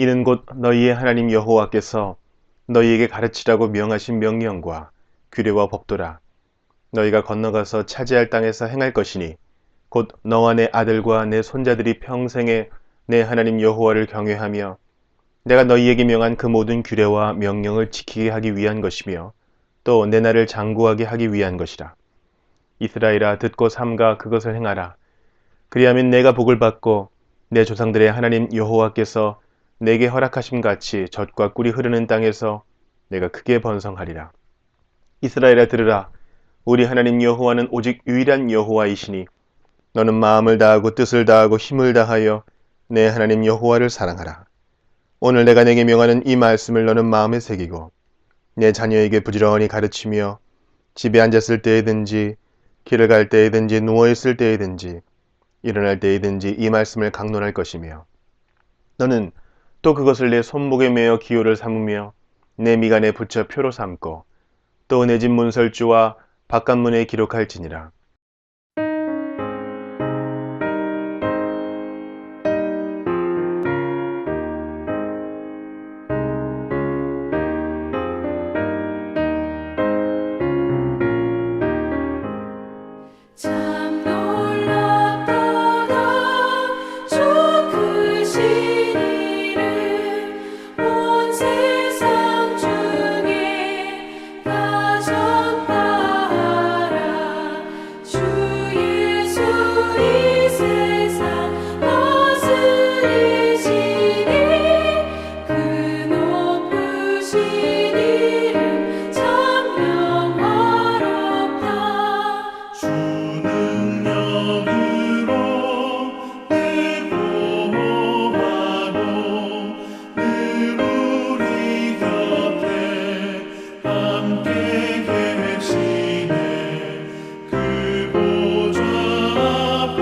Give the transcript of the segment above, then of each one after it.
이는 곧 너희의 하나님 여호와께서 너희에게 가르치라고 명하신 명령과 규례와 법도라. 너희가 건너가서 차지할 땅에서 행할 것이니 곧 너와 내 아들과 내 손자들이 평생에 내 하나님 여호와를 경외하며 내가 너희에게 명한 그 모든 규례와 명령을 지키게 하기 위한 것이며 또 내 날을 장구하게 하기 위한 것이라. 이스라엘아, 듣고 삼가 그것을 행하라. 그리하면 내가 복을 받고 내 조상들의 하나님 여호와께서 내게 허락하심 같이 젖과 꿀이 흐르는 땅에서 내가 크게 번성하리라. 이스라엘아, 들으라. 우리 하나님 여호와는 오직 유일한 여호와이시니 너는 마음을 다하고 뜻을 다하고 힘을 다하여 내 하나님 여호와를 사랑하라. 오늘 내가 내게 명하는 이 말씀을 너는 마음에 새기고 내 자녀에게 부지런히 가르치며 집에 앉았을 때에든지 길을 갈 때에든지 누워있을 때에든지 일어날 때에든지 이 말씀을 강론할 것이며 너는 또 그것을 내 손목에 매어 기호를 삼으며 내 미간에 붙여 표로 삼고 또 내 집 문설주와 바깥문에 기록할지니라. 참 놀랍도다 주 크신 이름 온 세상 중에 가졌다 하라. 주 예수 이 세상 다스리시니 그 높으신 이름 참 영화롭다. 주 능력으로 내 보호하고 늘 우리 곁에 함께 계시네. 그 보좌 앞에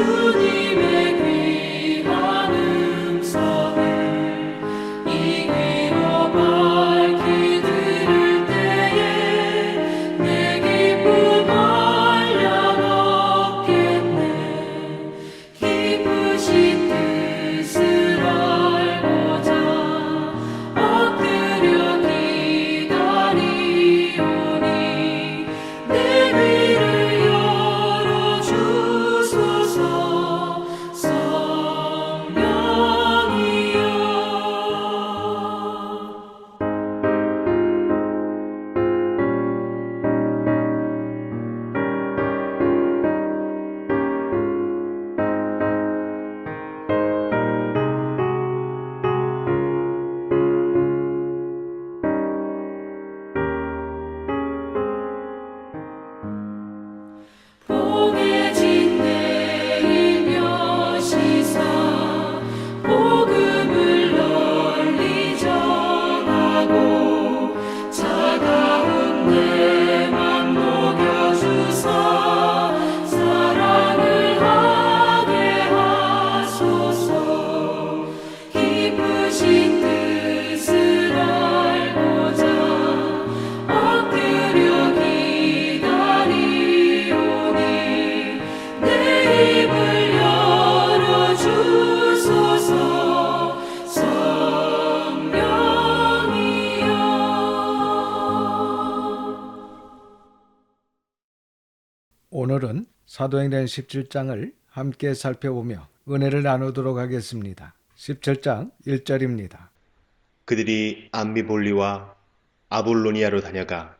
주님의 귀한 음성을 이 귀로 밝히 들을 때에 내 기쁨 한량 없겠네. 기쁘신 뜻을 알고자 엎드려 기다리오니 내 귀를 열어주소서. 성령이여. 봉해진 내일 여시사 복음을 널리 전하고 차가운 내 맘 녹여주사 사랑을 하게 하소서. 기쁘신 뜻을 알고자 엎드려 기다리오니 내 입을 열어주소서. 성령이여. 오늘은 사도행전 17장을 함께 살펴보며 은혜를 나누도록 하겠습니다. 17장 1절입니다. 그들이 암비볼리와 아볼로니아로 다녀가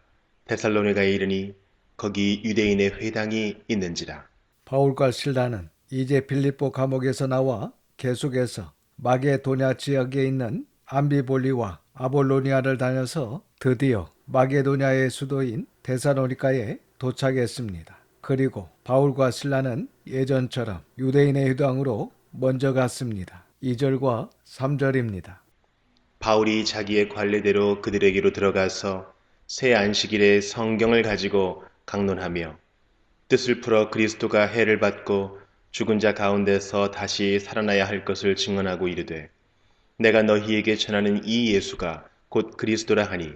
데살로니가에 이르니 거기 유대인의 회당이 있는지라. 바울과 실라는 이제 빌립보 감옥에서 나와 계속해서 마게도냐 지역에 있는 암비볼리와 아볼로니아를 다녀서 드디어 마게도냐의 수도인 데살로니가에 도착했습니다. 그리고 바울과 실라는 예전처럼 유대인의 회당으로 먼저 갔습니다. 2절과 3절입니다. 바울이 자기의 관례대로 그들에게로 들어가서 새 안식일에 성경을 가지고 강론하며 뜻을 풀어 그리스도가 해를 받고 죽은 자 가운데서 다시 살아나야 할 것을 증언하고 이르되 내가 너희에게 전하는 이 예수가 곧 그리스도라 하니.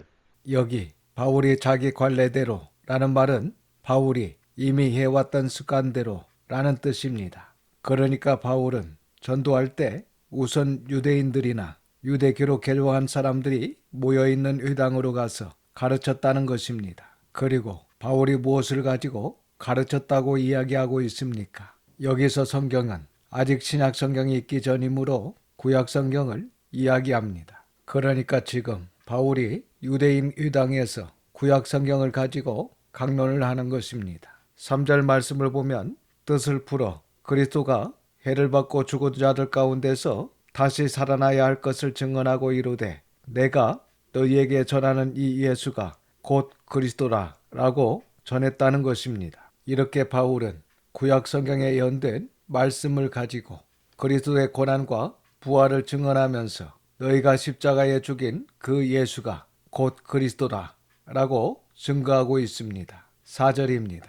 여기 바울이 자기 관례대로 라는 말은 바울이 이미 해왔던 습관대로 라는 뜻입니다. 그러니까 바울은 전도할 때 우선 유대인들이나 유대교로 개종한 사람들이 모여있는 회당으로 가서 가르쳤다는 것입니다. 그리고 바울이 무엇을 가지고 가르쳤다고 이야기하고 있습니까? 여기서 성경은 아직 신약 성경이 있기 전이므로 구약 성경을 이야기합니다. 그러니까 지금 바울이 유대인 회당에서 구약 성경을 가지고 강론을 하는 것입니다. 3절 말씀을 보면 뜻을 풀어 그리스도가 해를 받고 죽은 자들 가운데서 다시 살아나야 할 것을 증언하고 이르되 내가 너희에게 전하는 이 예수가 곧 그리스도라 라고 전했다는 것입니다. 이렇게 바울은 구약 성경에 예언된 말씀을 가지고 그리스도의 고난과 부활을 증언하면서 너희가 십자가에 죽인 그 예수가 곧 그리스도라 라고 증거하고 있습니다. 4절입니다.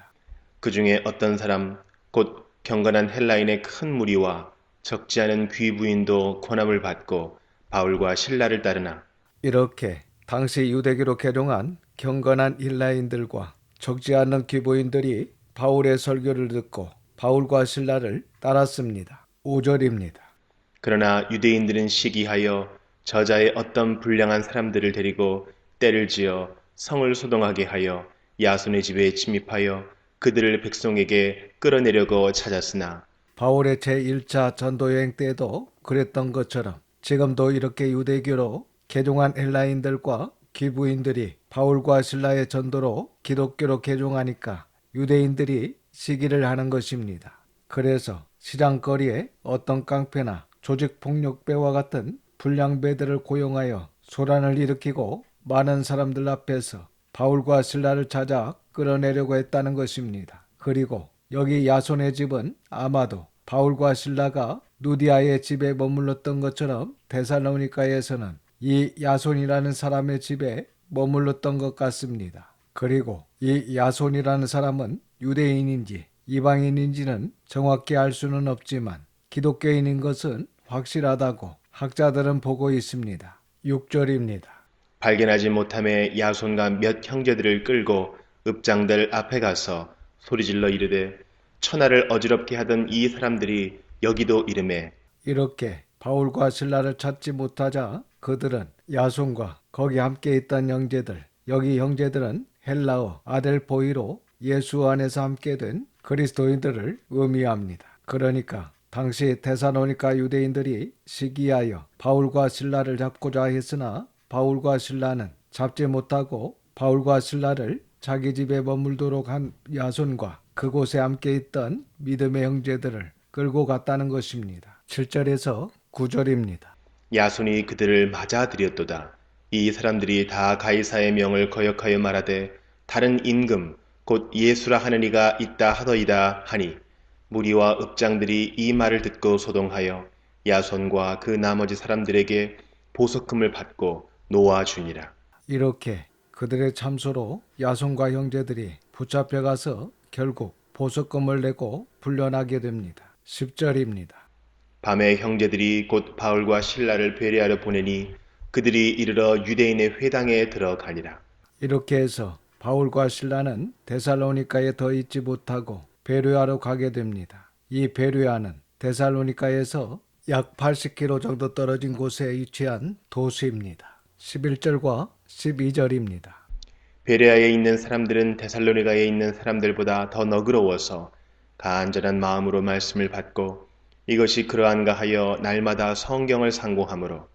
그 중에 어떤 사람 곧 경건한 헬라인의 큰 무리와 적지 않은 귀부인도 고난을 받고 바울과 실라를 따르나. 이렇게 당시 유대교로 개종한 경건한 헬라인들과 적지 않은 귀부인들이 바울의 설교를 듣고 바울과 실라를 따랐습니다. 5절입니다. 그러나 유대인들은 시기하여 저자의 어떤 불량한 사람들을 데리고 때를 지어 성을 소동하게 하여 야손의 집에 침입하여 그들을 백성에게 끌어내려고 찾았으나. 바울의 제1차 전도여행 때도 그랬던 것처럼 지금도 이렇게 유대교로 개종한 헬라인들과 귀부인들이 바울과 실라의 전도로 기독교로 개종하니까 유대인들이 시기를 하는 것입니다. 그래서 시장거리에 어떤 깡패나 조직폭력배와 같은 불량배들을 고용하여 소란을 일으키고 많은 사람들 앞에서 바울과 실라를 찾아 끌어내려고 했다는 것입니다. 그리고 여기 야손의 집은 아마도 바울과 실라가 누디아의 집에 머물렀던 것처럼 데살로니가에서는 이 야손이라는 사람의 집에 머물렀던 것 같습니다. 그리고 이 야손이라는 사람은 유대인인지 이방인인지는 정확히 알 수는 없지만 기독교인인 것은 확실하다고 학자들은 보고 있습니다. 6절입니다. 발견하지 못함에 야손과 몇 형제들을 끌고 읍장들 앞에 가서 소리질러 이르되 천하를 어지럽게 하던 이 사람들이 여기도 이르매 이렇게 바울과 신라를 찾지 못하자 그들은 야손과 거기 함께 있던 형제들, 여기 형제들은 헬라어 아델포이로 예수 안에서 함께 된 그리스도인들을 의미합니다. 그러니까 당시 데살로니가 유대인들이 시기하여 바울과 신라를 잡고자 했으나 바울과 신라는 잡지 못하고 바울과 신라를 자기 집에 머물도록 한 야손과 그곳에 함께 있던 믿음의 형제들을 끌고 갔다는 것입니다. 7절에서 9절입니다. 야손이 그들을 맞아들였도다. 이 사람들이 다 가이사의 명을 거역하여 말하되 다른 임금 곧 예수라 하는 이가 있다 하더이다 하니 무리와 읍장들이 이 말을 듣고 소동하여 야손과 그 나머지 사람들에게 보석금을 받고 놓아주니라. 이렇게 그들의 참소로 야손과 형제들이 붙잡혀가서 결국 보석금을 내고 풀려나게 됩니다. 10절입니다. 밤에 형제들이 곧 바울과 신라를 배려하러 보내니 그들이 이르러 유대인의 회당에 들어가니라. 이렇게 해서 바울과 신라는 데살로니가에 더 있지 못하고 베르야로 가게 됩니다. 이 베르야는 데살로니가에서 약 80km 정도 떨어진 곳에 위치한 도시입니다. 11절과 12절입니다. 베레아에 있는 사람들은 데살로니가에 있는 사람들보다 더 너그러워서 간절한 마음으로 말씀을 받고 이것이 그러한가 하여 날마다 성경을 상고하므로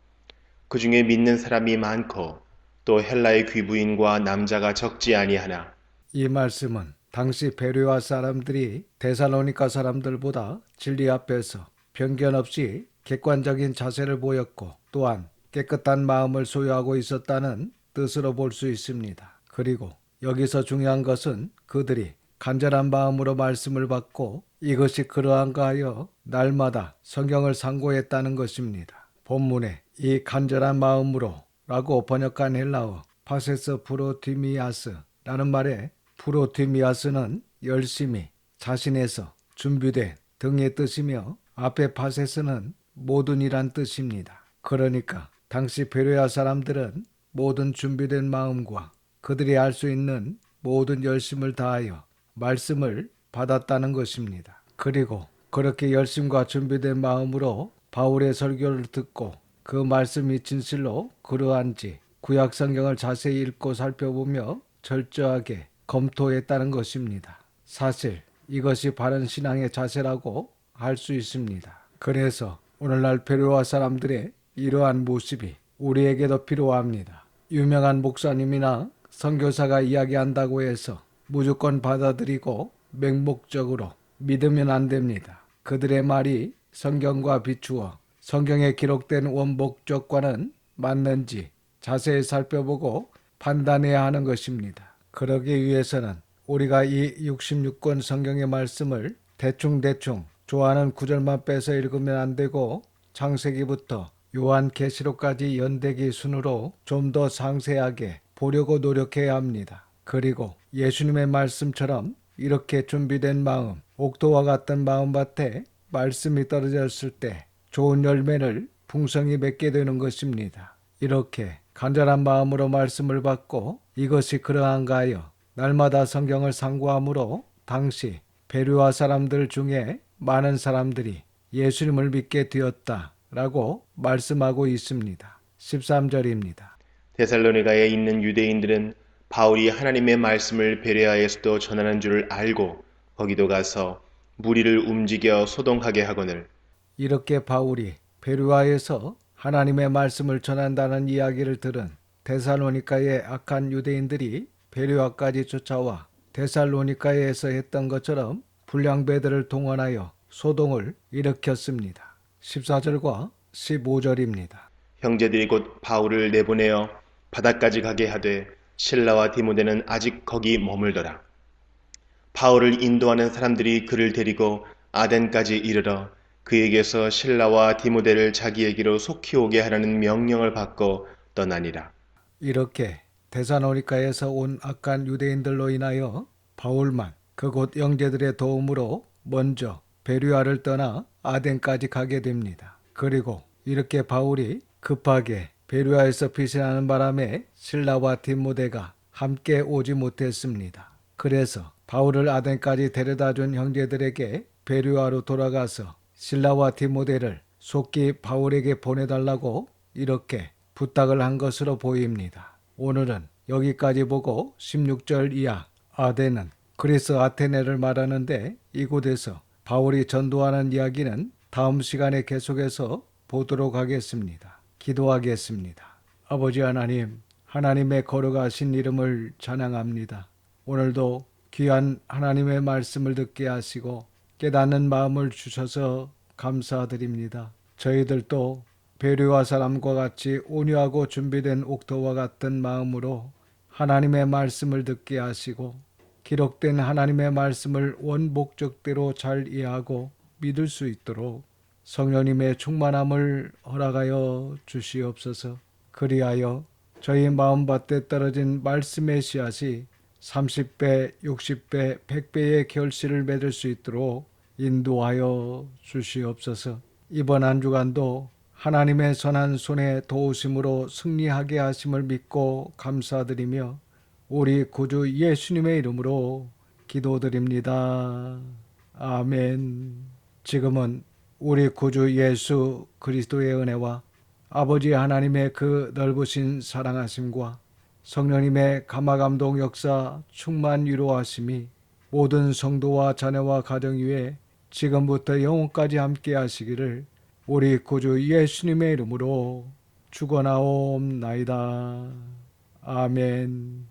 그 중에 믿는 사람이 많고 또 헬라의 귀부인과 남자가 적지 아니하나 이 말씀은 당시 베르야 사람들이 데살로니가 사람들보다 진리 앞에서 편견 없이 객관적인 자세를 보였고 또한 깨끗한 마음을 소유하고 있었다는 뜻으로 볼 수 있습니다. 그리고 여기서 중요한 것은 그들이 간절한 마음으로 말씀을 받고 이것이 그러한가 하여 날마다 성경을 상고했다는 것입니다. 본문에 이 간절한 마음으로 라고 번역한 헬라어 파세스 프로티미아스라는 말에 프로티미아스는 열심히 자신에서 준비된 등의 뜻이며 앞에 파세스는 모든이란 뜻입니다. 그러니까 당시 베레아 사람들은 모든 준비된 마음과 그들이 할 수 있는 모든 열심을 다하여 말씀을 받았다는 것입니다. 그리고 그렇게 열심과 준비된 마음으로 바울의 설교를 듣고 그 말씀이 진실로 그러한지 구약 성경을 자세히 읽고 살펴보며 철저하게 검토했다는 것입니다. 사실 이것이 바른 신앙의 자세라고 할 수 있습니다. 그래서 오늘날 베레아 사람들의 이러한 모습이 우리에게도 필요합니다. 유명한 목사님이나 선교사가 이야기한다고 해서 무조건 받아들이고 맹목적으로 믿으면 안 됩니다. 그들의 말이 성경과 비추어 성경에 기록된 원목적과는 맞는지 자세히 살펴보고 판단해야 하는 것입니다. 그러기 위해서는 우리가 이 66권 성경의 말씀을 대충대충 좋아하는 구절만 빼서 읽으면 안 되고 창세기부터 요한계시록까지 연대기 순으로 좀 더 상세하게 보려고 노력해야 합니다. 그리고 예수님의 말씀처럼 이렇게 준비된 마음, 옥토와 같은 마음밭에 말씀이 떨어졌을 때 좋은 열매를 풍성히 맺게 되는 것입니다. 이렇게 간절한 마음으로 말씀을 받고 이것이 그러한가 하여 날마다 성경을 상고함으로 당시 베르야 사람들 중에 많은 사람들이 예수님을 믿게 되었다라고 말씀하고 있습니다. 13절입니다. 데살로니가에 있는 유대인들은 바울이 하나님의 말씀을 베레아에서도 전하는 줄을 알고 거기도 가서 무리를 움직여 소동하게 하거늘 이렇게 바울이 베르야에서 하나님의 말씀을 전한다는 이야기를 들은 데살로니가의 악한 유대인들이 베르야까지 쫓아와 데살로니가에서 했던 것처럼 불량배들을 동원하여 소동을 일으켰습니다. 14절과 15절입니다. 형제들이 곧 바울을 내보내어 바다까지 가게 하되 실라와 디모데는 아직 거기 머물더라. 바울을 인도하는 사람들이 그를 데리고 아덴까지 이르러 그에게서 실라와 디모데를 자기에게로 속히 오게 하라는 명령을 받고 떠나니라. 이렇게 데살로니가에서 온 악한 유대인들로 인하여 바울만 그곳 형제들의 도움으로 먼저 베르야를 떠나 아덴까지 가게 됩니다. 그리고 이렇게 바울이 급하게 베르야에서 피신하는 바람에 실라와 디모데가 함께 오지 못했습니다. 그래서 바울을 아덴까지 데려다준 형제들에게 베르야로 돌아가서 실라와 디모데를 속히 바울에게 보내달라고 이렇게 부탁을 한 것으로 보입니다. 오늘은 여기까지 보고 16절 이하 아덴은 그리스 아테네를 말하는데 이곳에서 바울이 전도하는 이야기는 다음 시간에 계속해서 보도록 하겠습니다. 기도하겠습니다. 아버지 하나님, 하나님의 거룩하신 이름을 찬양합니다. 오늘도 귀한 하나님의 말씀을 듣게 하시고 깨닫는 마음을 주셔서 감사드립니다. 저희들도 베르야 사람과 같이 온유하고 준비된 옥토와 같은 마음으로 하나님의 말씀을 듣게 하시고 기록된 하나님의 말씀을 원목적대로 잘 이해하고 믿을 수 있도록 성령님의 충만함을 허락하여 주시옵소서. 그리하여 저희 마음밭에 떨어진 말씀의 씨앗이 30배, 60배, 100배의 결실을 맺을 수 있도록 인도하여 주시옵소서. 이번 한 주간도 하나님의 선한 손의 도우심으로 승리하게 하심을 믿고 감사드리며 우리 구주 예수님의 이름으로 기도드립니다. 아멘. 지금은 우리 구주 예수 그리스도의 은혜와 아버지 하나님의 그 넓으신 사랑하심과 성령님의 감화감동 역사 충만 위로하심이 모든 성도와 자녀와 가정 위에 지금부터 영원까지 함께 하시기를 우리 구주 예수님의 이름으로 축원하옵나이다. 아멘.